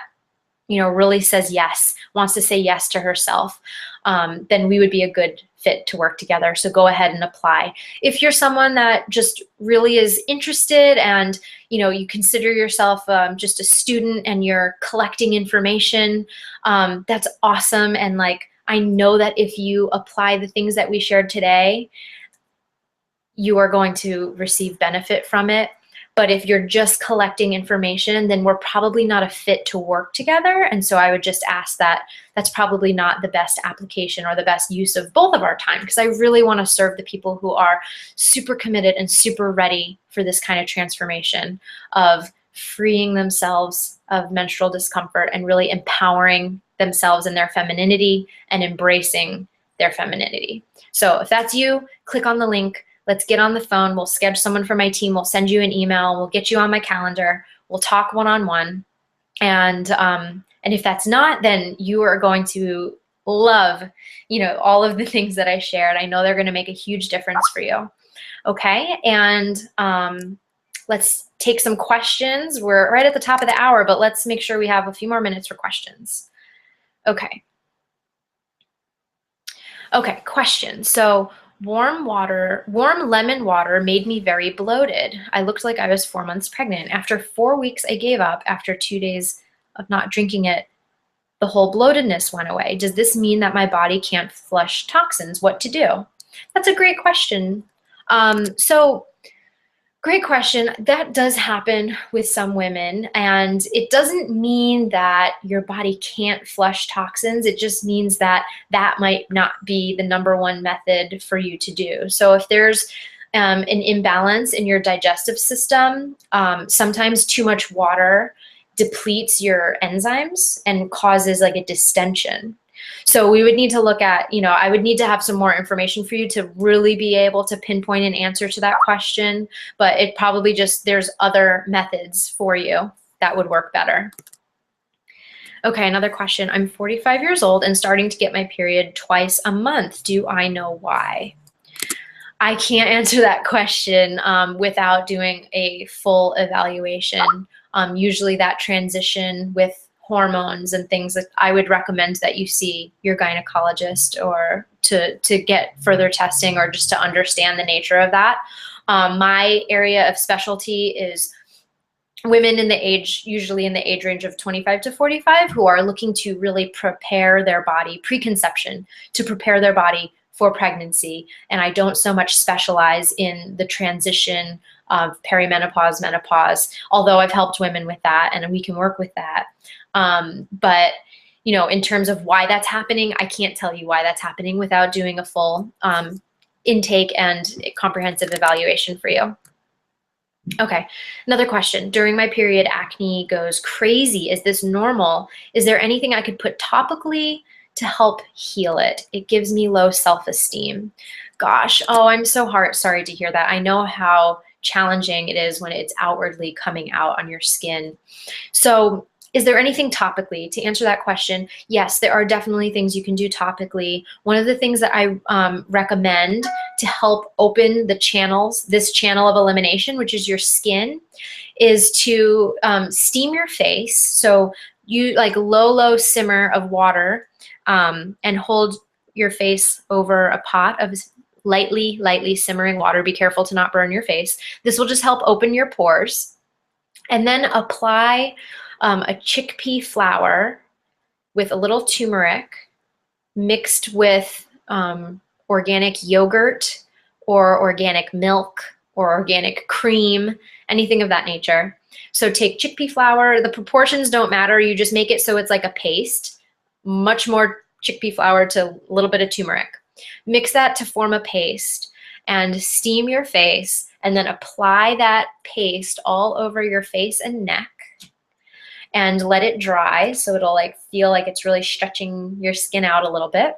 [SPEAKER 1] really says yes, wants to say yes to herself, then we would be a good fit to work together. So go ahead and apply. If you're someone that just really is interested and you consider yourself just a student and you're collecting information, that's awesome. And I know that if you apply the things that we shared today, you are going to receive benefit from it. But if you're just collecting information, then we're probably not a fit to work together. And so I would just ask that that's probably not the best application or the best use of both of our time, because I really want to serve the people who are super committed and super ready for this kind of transformation of freeing themselves of menstrual discomfort and really empowering themselves in their femininity and embracing their femininity. So if that's you, click on the link. Let's get on the phone. We'll schedule someone from my team. We'll send you an email. We'll get you on my calendar. We'll talk one-on-one. And if that's not, then you are going to love, all of the things that I shared. I know they're going to make a huge difference for you. Okay. And let's take some questions. We're right at the top of the hour, but let's make sure we have a few more minutes for questions. Okay. Okay. Questions. So, warm lemon water made me very bloated. I looked like I was 4 months pregnant. After 4 weeks, I gave up. After 2 days of not drinking it, the whole bloatedness went away. Does this mean that my body can't flush toxins? What to do? That's a great question. So Great question. That does happen with some women, and it doesn't mean that your body can't flush toxins. It just means that that might not be the number one method for you to do. So if there's an imbalance in your digestive system, sometimes too much water depletes your enzymes and causes like a distension. So we would need to look at, I would need to have some more information for you to really be able to pinpoint an answer to that question, but it probably just, there's other methods for you that would work better. Okay, another question. I'm 45 years old and starting to get my period twice a month. Do I know why? I can't answer that question without doing a full evaluation. Usually that transition with hormones and things, that I would recommend that you see your gynecologist or to get further testing or just to understand the nature of that. My area of specialty is women in the age, usually in the age range of 25 to 45, who are looking to really prepare their body, preconception, to prepare their body for pregnancy. And I don't so much specialize in the transition of perimenopause, menopause, although I've helped women with that and we can work with that. But in terms of why that's happening, I can't tell you why that's happening without doing a full intake and comprehensive evaluation for you. Okay, another question. During my period, acne goes crazy. Is this normal? Is there anything I could put topically to help heal it? It gives me low self-esteem. Gosh, I'm so sorry to hear that. I know how challenging it is when it's outwardly coming out on your skin. So is there anything topically? To answer that question, yes, there are definitely things you can do topically. One of the things that I recommend to help open the channels, this channel of elimination, which is your skin, is to steam your face. So you like low simmer of water and hold your face over a pot of lightly simmering water. Be careful to not burn your face. This will just help open your pores. And then apply a chickpea flour with a little turmeric mixed with organic yogurt or organic milk or organic cream, anything of that nature. So take chickpea flour. The proportions don't matter. You just make it so it's like a paste, much more chickpea flour to a little bit of turmeric. Mix that to form a paste and steam your face, and then apply that paste all over your face and neck and let it dry so it'll like feel like it's really stretching your skin out a little bit.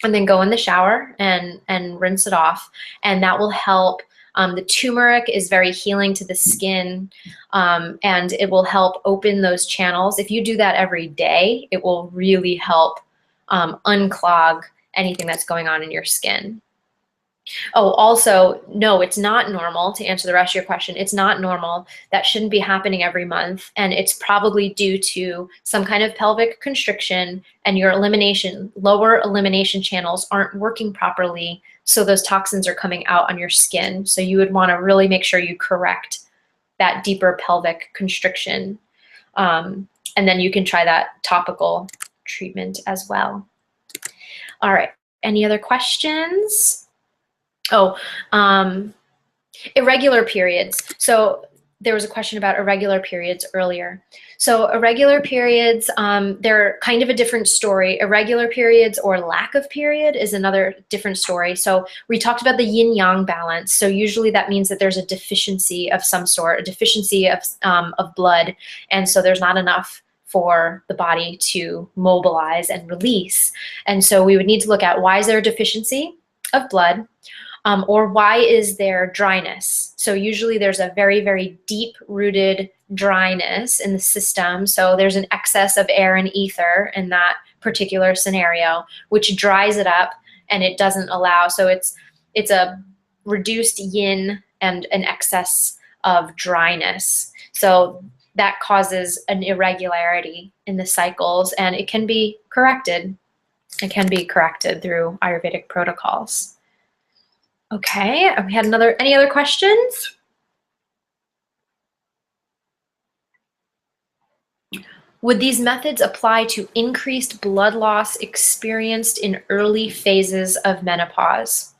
[SPEAKER 1] And then go in the shower and rinse it off, and that will help. The turmeric is very healing to the skin, and it will help open those channels. If you do that every day, it will really help unclog anything that's going on in your skin. Oh, also, no, it's not normal, to answer the rest of your question. It's not normal. That shouldn't be happening every month. And it's probably due to some kind of pelvic constriction, and your lower elimination channels aren't working properly. So those toxins are coming out on your skin. So you would want to really make sure you correct that deeper pelvic constriction. And then you can try that topical treatment as well. All right. Any other questions? Oh, irregular periods. So there was a question about irregular periods earlier. So irregular periods, they're kind of a different story. Irregular periods or lack of period is another different story. So we talked about the yin-yang balance. So usually that means that there's a deficiency of some sort, a deficiency of blood. And so there's not enough for the body to mobilize and release. And so we would need to look at, why is there a deficiency of blood? Or why is there dryness? So usually there's a very deep-rooted dryness in the system. So there's an excess of air and ether in that particular scenario, which dries it up and it doesn't allow. So it's a reduced yin and an excess of dryness. So that causes an irregularity in the cycles, and it can be corrected. It can be corrected through Ayurvedic protocols. Okay, we had any other questions? Would these methods apply to increased blood loss experienced in early phases of menopause?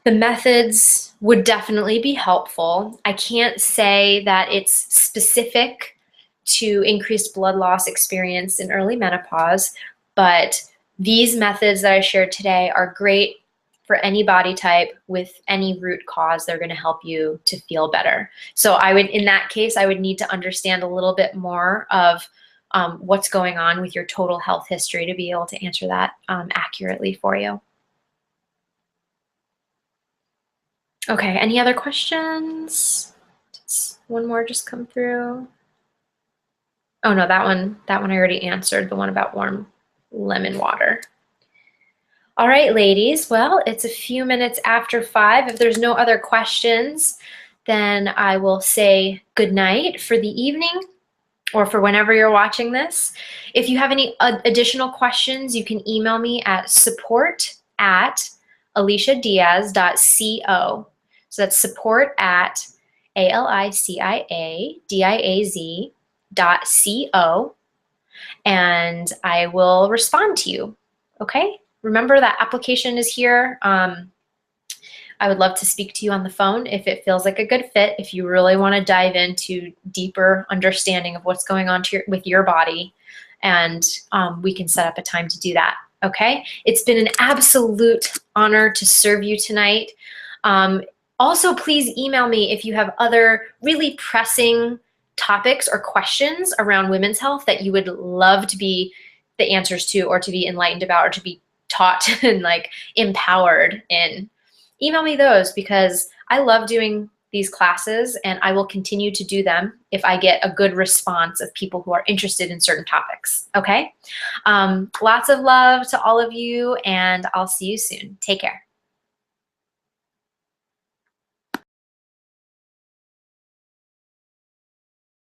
[SPEAKER 1] The methods would definitely be helpful. I can't say that it's specific to increased blood loss experienced in early menopause, but these methods that I shared today are great for any body type with any root cause. They're going to help you to feel better. So I would, in that case, I would need to understand a little bit more of what's going on with your total health history to be able to answer that accurately for you. Okay, any other questions? One more just come through. Oh no, that one I already answered, the one about warm lemon water. All right, ladies, well, it's a few minutes after 5. If there's no other questions, then I will say good night for the evening or for whenever you're watching this. If you have any additional questions, you can email me at support@aliciadiaz.co. So that's support@aliciadiaz.co, and I will respond to you. Okay? Remember that application is here. I would love to speak to you on the phone if it feels like a good fit, if you really want to dive into deeper understanding of what's going on with your body, and we can set up a time to do that, okay? It's been an absolute honor to serve you tonight. Also, please email me if you have other really pressing topics or questions around women's health that you would love to be the answers to, or to be enlightened about, or to be taught and like empowered in. Email me those, because I love doing these classes and I will continue to do them if I get a good response of people who are interested in certain topics, okay? Lots of love to all of you, and I'll see you soon. Take care.